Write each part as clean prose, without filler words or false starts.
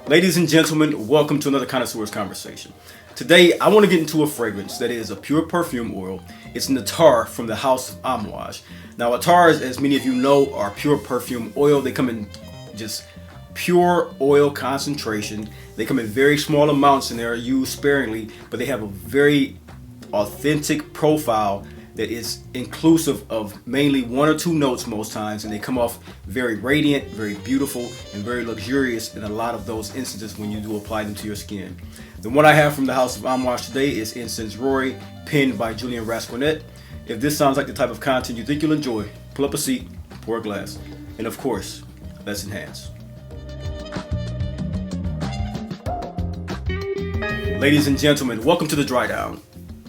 Ladies and gentlemen, welcome to another Connoisseur's Conversation. Today, I want to get into a fragrance that is a pure perfume oil. It's an Attars from the house of Amouage. Now, Attars, as many of you know, are pure perfume oil. They come in just pure oil concentration. They come in very small amounts and they're used sparingly, but they have a very authentic profile that is inclusive of mainly one or two notes most times, and they come off very radiant, very beautiful, and very luxurious in a lot of those instances when you do apply them to your skin. The one I have from the house of Amouage today is INCENSE Rori, penned by Julian Rasquinet. If this sounds like the type of content you think you'll enjoy, pull up a seat, pour a glass, and of course, let's enhance. Ladies and gentlemen, welcome to the Dry Down.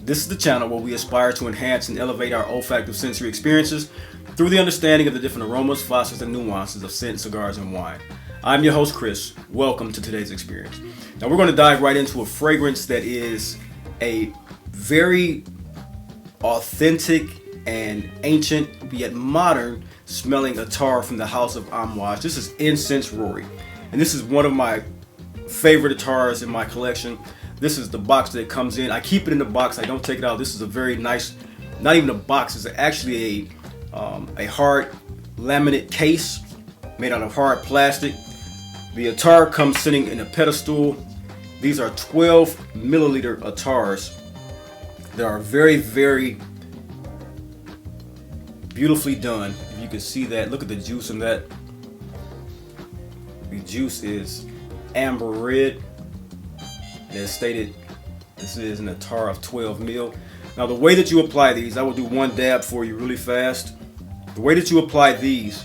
This is the channel where we aspire to enhance and elevate our olfactive sensory experiences through the understanding of the different aromas, facets, and nuances of scent, cigars, and wine. I'm your host, Chris. Welcome to today's experience. Now we're going to dive right into a fragrance that is a very authentic and ancient, yet modern smelling Attars from the house of Amouage. This is INCENSE Rori, and this is one of my favorite Attars in my collection. This is the box that it comes in. I keep it in the box. I don't take it out. This is a very nice, not even a box. It's actually a hard laminate case made out of hard plastic. The Attars comes sitting in a pedestal. These are 12 milliliter Attars. They are very, very beautifully done. If you can see that, look at the juice in that. The juice is amber red. And as stated, this is an Attars of 12 mil. Now the way that you apply these, I will do one dab for you really fast. The way that you apply these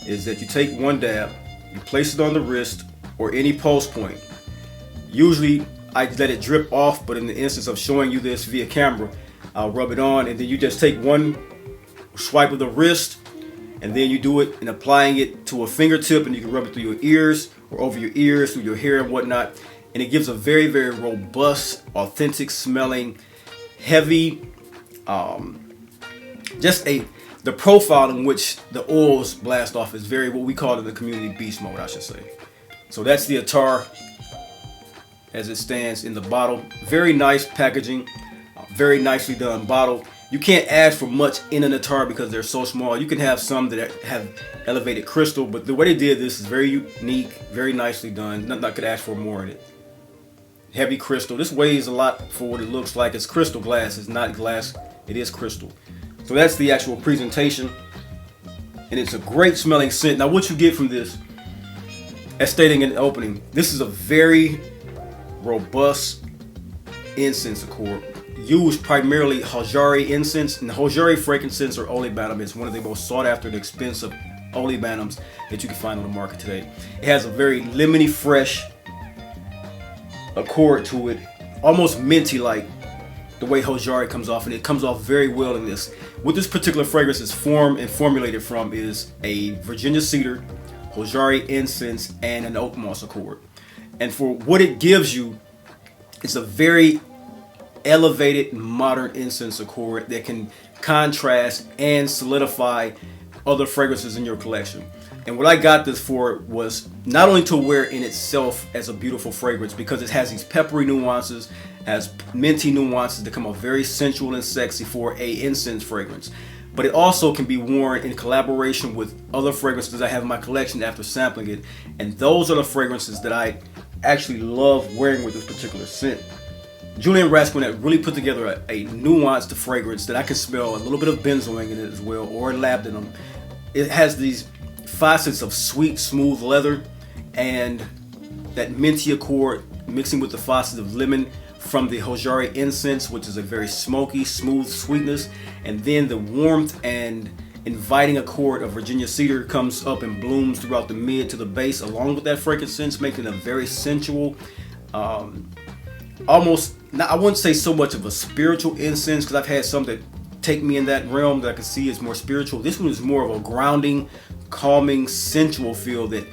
is that you take one dab, you place it on the wrist or any pulse point. Usually I let it drip off, but in the instance of showing you this via camera, I'll rub it on, and then you just take one swipe of the wrist, and then you do it in applying it to a fingertip, and you can rub it through your ears or over your ears, through your hair and whatnot. And it gives a very, very robust, authentic smelling, heavy, the profile in which the oils blast off is very, what we call in the community, beast mode, I should say. So that's the Attars as it stands in the bottle. Very nice packaging, very nicely done bottle. You can't ask for much in an Attars because they're so small. You can have some that have elevated crystal, but the way they did this is very unique, very nicely done. Nothing I could ask for more in it. Heavy crystal. This weighs a lot for what it looks like. It's crystal glass. It's not glass. It is crystal. So that's the actual presentation. And it's a great smelling scent. Now what you get from this, as stating in the opening, this is a very robust incense accord. Used primarily Hojari incense. And the Hojari frankincense or olebanum is one of the most sought after and expensive olebanums that you can find on the market today. It has a very lemony fresh accord to it, almost minty like the way Hojari comes off, and it comes off very well in this. What this particular fragrance is formed and formulated from is a Virginia cedar, Hojari incense, and an oak moss accord. And for what it gives you, it's a very elevated modern incense accord that can contrast and solidify other fragrances in your collection. And what I got this for was not only to wear in itself as a beautiful fragrance, because it has these peppery nuances, has minty nuances that come off very sensual and sexy for a incense fragrance, but it also can be worn in collaboration with other fragrances I have in my collection after sampling it. And those are the fragrances that I actually love wearing with this particular scent. Julian Rasquinet really put together a nuanced fragrance that I can smell a little bit of benzoin in it as well, or labdanum. It has these facets of sweet, smooth leather and that minty accord mixing with the facets of lemon from the Hojari incense, which is a very smoky, smooth sweetness, and then the warmth and inviting accord of Virginia cedar comes up and blooms throughout the mid to the base along with that frankincense, making a very sensual, almost, I wouldn't say so much of a spiritual incense, because I've had some that take me in that realm that I can see is more spiritual. This one is more of a grounding, calming, sensual feel that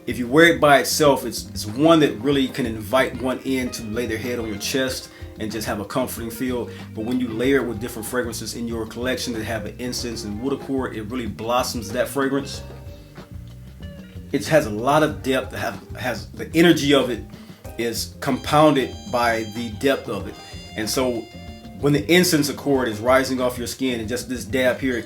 if you wear it by itself, it's one that really can invite one in to lay their head on your chest and just have a comforting feel. But when you layer it with different fragrances in your collection that have an incense and wood accord, it really blossoms that fragrance. it has a lot of depth. Has the energy of it is compounded by the depth of it. And so when the incense accord is rising off your skin and just this dab here,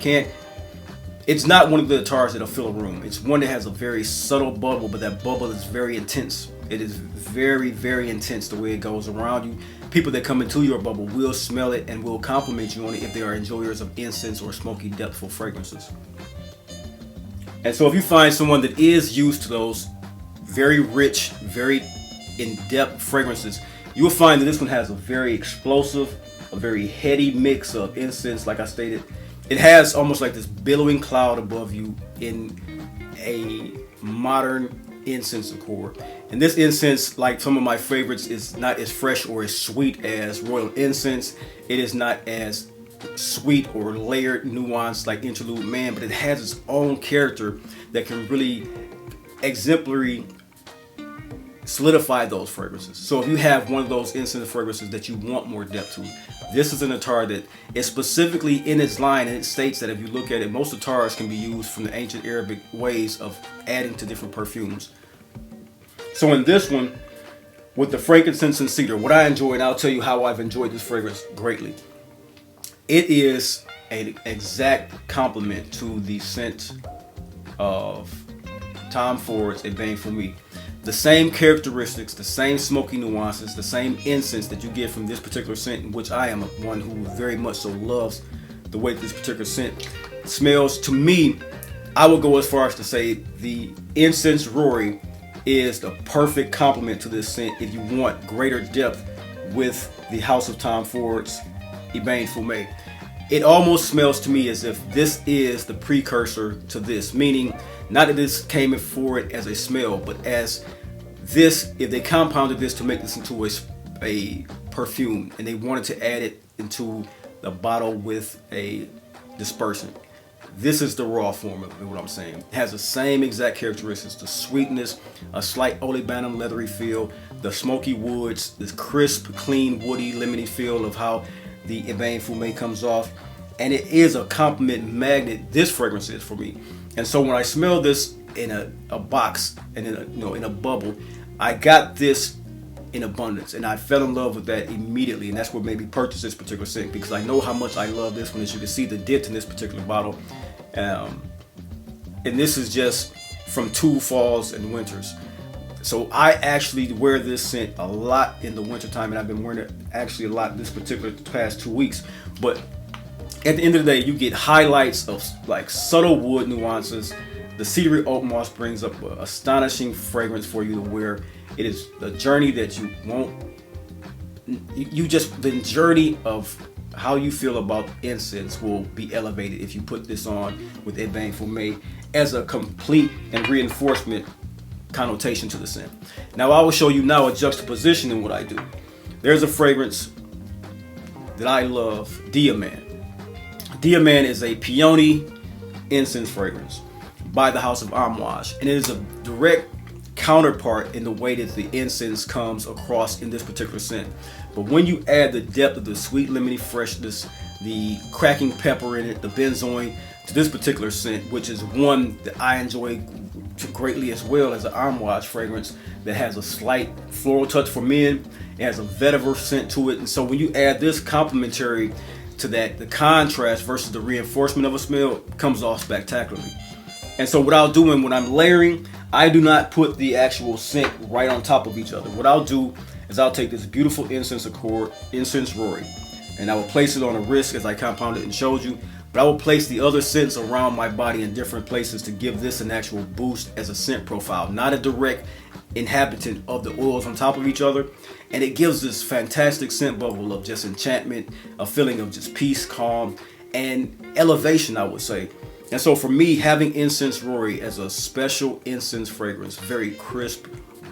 it's not one of the attars that'll fill a room. It's one that has a very subtle bubble, but that bubble is very intense. It is very, very intense the way it goes around you. People that come into your bubble will smell it and will compliment you on it if they are enjoyers of incense or smoky, depthful fragrances. And so if you find someone that is used to those very rich, very in-depth fragrances, you will find that this one has a very explosive, a very heady mix of incense. Like I stated, it has almost like this billowing cloud above you in a modern incense accord. And this incense, like some of my favorites, is not as fresh or as sweet as royal incense. It is not as sweet or layered nuance like interlude man, but it has its own character that can really exemplary solidify those fragrances. So if you have one of those incense fragrances that you want more depth to, this is an attar that is specifically in its line, and it states that if you look at it, most attars can be used from the ancient Arabic ways of adding to different perfumes. So in this one, with the frankincense and cedar, what I enjoy, and I'll tell you how I've enjoyed this fragrance greatly. It is an exact complement to the scent of Tom Ford's A Bang For Me. The same characteristics, the same smoky nuances, the same incense that you get from this particular scent, in which I am one who very much so loves the way this particular scent smells. To me, I would go as far as to say the Incense Rori is the perfect complement to this scent if you want greater depth with the House of Tom Ford's Ebane Fumé. It almost smells to me as if this is the precursor to this, meaning not that this came forward as a smell, but as this, if they compounded this to make this into a perfume and they wanted to add it into the bottle with a dispersant. This is the raw form of what I'm saying. It has the same exact characteristics, the sweetness, a slight olibanum leathery feel, the smoky woods, this crisp, clean, woody, lemony feel of how the Ebane Fumé comes off. And it is a compliment magnet, this fragrance is for me. And so when I smell this in a box and in a bubble, I got this in abundance, and I fell in love with that immediately, and that's what made me purchase this particular scent, because I know how much I love this one. As you can see, the dip in this particular bottle, and this is just from 2 falls and winters. So I actually wear this scent a lot in the wintertime, and I've been wearing it actually a lot this particular past 2 weeks. But at the end of the day, you get highlights of like subtle wood nuances. The cedary oak moss brings up an astonishing fragrance for you to wear. It is a journey that you won't, the journey of how you feel about incense will be elevated if you put this on with Ebane Fumé as a complete and reinforcement connotation to the scent. Now I will show you now a juxtaposition in what I do. There's a fragrance that I love, Diamant. Diamant is a peony incense fragrance by the house of Amouage, and it is a direct counterpart in the way that the incense comes across in this particular scent. But when you add the depth of the sweet lemony freshness, the cracking pepper in it, the benzoin to this particular scent, which is one that I enjoy greatly as well as an Amouage fragrance that has a slight floral touch for men. It has a vetiver scent to it, and so when you add this complementary to that, the contrast versus the reinforcement of a smell comes off spectacularly. And so what I'll do when I'm layering, I do not put the actual scent right on top of each other. What I'll do is I'll take this beautiful incense accord, Incense Rori, and I will place it on a wrist as I compounded and showed you. But I will place the other scents around my body in different places to give this an actual boost as a scent profile, not a direct inhabitant of the oils on top of each other. And it gives this fantastic scent bubble of just enchantment, a feeling of just peace, calm, and elevation, I would say. And so for me, having Incense Rori as a special incense fragrance, very crisp,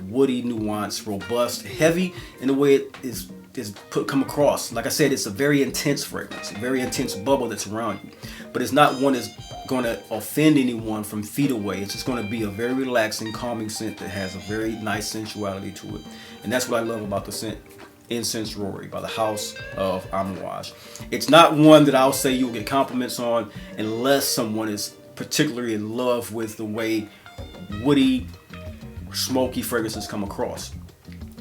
woody nuance, robust, heavy in the way it is come across. Like I said, it's a very intense fragrance, a very intense bubble that's around you. But it's not one that's going to offend anyone from feet away. It's just going to be a very relaxing, calming scent that has a very nice sensuality to it. And that's what I love about the scent Incense Rori by the house of Amouage. It's not one that I'll say you'll get compliments on unless someone is particularly in love with the way woody, smoky fragrances come across.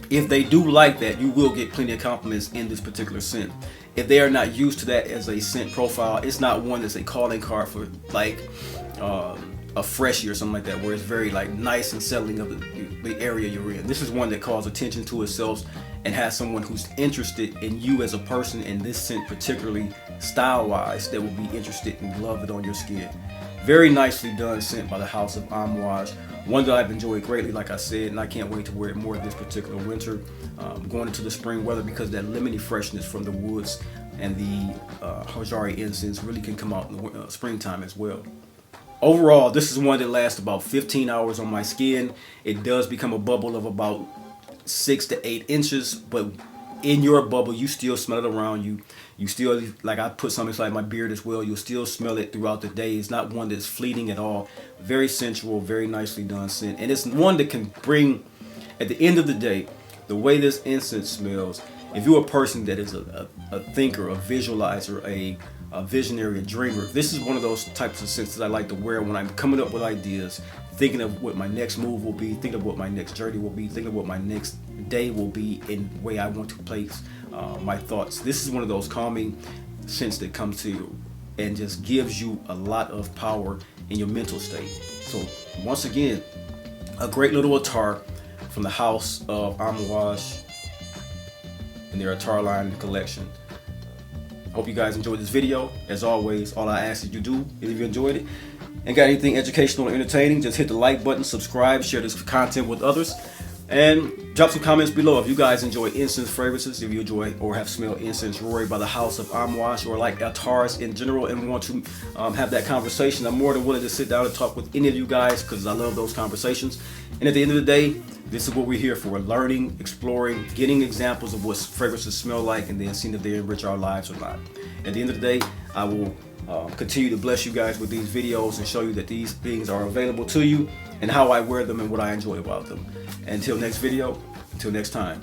If they do like that, you will get plenty of compliments in this particular scent. If they are not used to that as a scent profile, it's not one that's a calling card for like a freshie or something like that, where it's very like nice and settling of the area you're in. This is one that calls attention to itself and has someone who's interested in you as a person, and this scent particularly style-wise that will be interested and love it on your skin. Very nicely done scent by the house of Amouage. One that I've enjoyed greatly, like I said, and I can't wait to wear it more this particular winter, going into the spring weather, because that lemony freshness from the woods and the Hojari incense really can come out in the springtime as well. Overall, this is one that lasts about 15 hours on my skin. It does become a bubble of about 6 to 8 inches, but in your bubble, you still smell it around you. You still, like I put some inside my beard as well, you'll still smell it throughout the day. It's not one that's fleeting at all. Very sensual, very nicely done scent. And it's one that can bring, at the end of the day, the way this incense smells, if you're a person that is a thinker, a visualizer, a visionary, a dreamer, this is one of those types of scents that I like to wear when I'm coming up with ideas, thinking of what my next move will be, thinking of what my next journey will be, thinking of what my next day will be in the way I want to place my thoughts. This is one of those calming scents that comes to you and just gives you a lot of power in your mental state. So once again, a great little attar from the house of Amouage and their attar line collection. Hope you guys enjoyed this video. As always, all I ask that you do, if you enjoyed it and got anything educational or entertaining, just hit the like button, subscribe, share this content with others, and drop some comments below if you guys enjoy incense fragrances, if you enjoy or have smelled Incense Rori by the house of Amouage, or like Attars in general and want to have that conversation. I'm more than willing to sit down and talk with any of you guys, because I love those conversations. And at the end of the day, this is what we're here for: learning, exploring, getting examples of what fragrances smell like, and then seeing if they enrich our lives or not. At the end of the day, I will continue to bless you guys with these videos and show you that these things are available to you and how I wear them and what I enjoy about them. Until next video, until next time.